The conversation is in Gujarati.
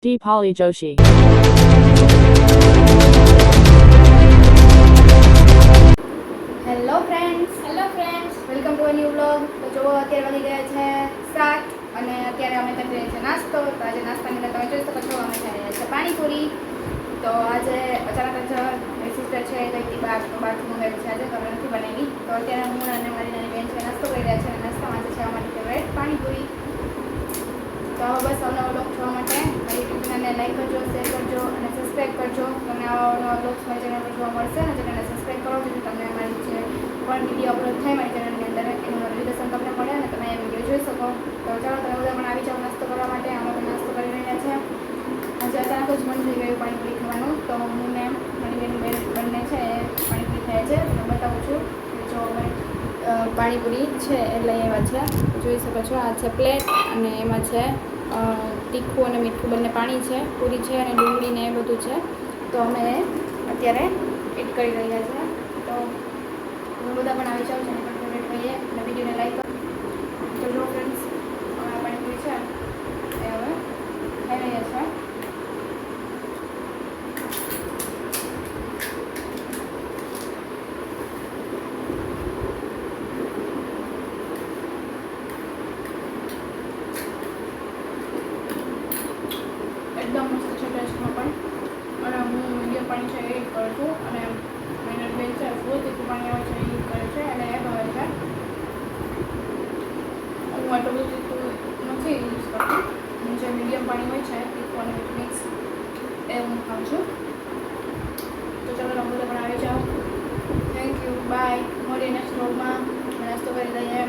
Deepali Joshi. Hello friends welcome to a new vlog. તો જો અત્યારે વાગી ગયા છે 7 અને અત્યારે અમે કરી રહ્યા છીએ નાસ્તો. તો આજે નાસ્તાની અંદર તમે જોઈ શકો છો અમે ખાઈ રહ્યા છીએ પાણીપુરી. તો આજે અચાનક જ મારી સિસ્ટર છે ગઈ હતી બહારથી મંગાવી છે, આજે ઘરે નથી બનાવી. તો અત્યારે હું અને મારી નાની બેન છે નાસ્તો કરી રહ્યા છે અને નાસ્તામાં આજે છે અમારી ફેવરેટ પાણીપુરી. તો બસ અવનવા બ્લોગ જોવા માટે મારી યુટ્યુબ ચેનલને લાઈક કરજો, શેર કરજો અને સબસ્ક્રાઈબ કરજો. તમને આવા નવા બ્લોગ્સ મારી ચેનલ પર જોવા મળશે અને ચેનલને સબસ્ક્રાઈબ કરો જેથી તમને મારી જે પણ વિડીયો અપલોડ થાય મારી ચેનલની અંદર એનું નોટિફિકેશન તમને મળે અને તમે એ વિડીયો જોઈ શકો. તો ચાલો તમે બધા પણ આવી જાઓ નાસ્તો કરવા માટે. અમે પણ નાસ્તો કરી રહ્યા છે. આજે અચાનક જ મન થઈ ગયું પાણીપુરી ખાવાનું. તો હું ને મારી બેન બંને છે એ પાણીપુરી ખાય છે. તમને બતાવું છું કે જો અમે પાણીપુરી છે એ લઈ આવ્યા છે. જોઈ શકો છો આ છે પ્લેટ અને એમાં છે તીખું અને મીઠું બંને પાણી છે, પૂરી છે અને ડુંગળીને એ બધું છે. તો અમે અત્યારે એડ કરી રહ્યા છે. તો તમે બધા પણ આવી જાઓ, જેને પણ ફેવરેટ કહીએ અને વિડીયોને લાઈક કરો. તો જો ફ્રેન્ડ્સ હવે આ પાણીપુરી છે એ હવે ખાઈ રહ્યા છે. એકદમ મસ્ત છે ટેસ્ટમાં પણ. અને હું મીડિયમ પાણી છે એ કરું છું અને મારી બેન છે ફૂલ તીખું પાણી આવે છે એ યુઝ કરે છે અને એ ભાવે છે. હું આટલું બધું તીખું નથી યુઝ કરતી. હું જે મીડિયમ પાણી હોય છે તીખું અને મિક્સ એ હું ખાઉં છું. તો ચાલો તમે બધા પણ આવી જાઓ. Thank you, bye. મળીએ નેક્સ્ટ વ્લોગમાં. નાસ્તો કરી દઈએ.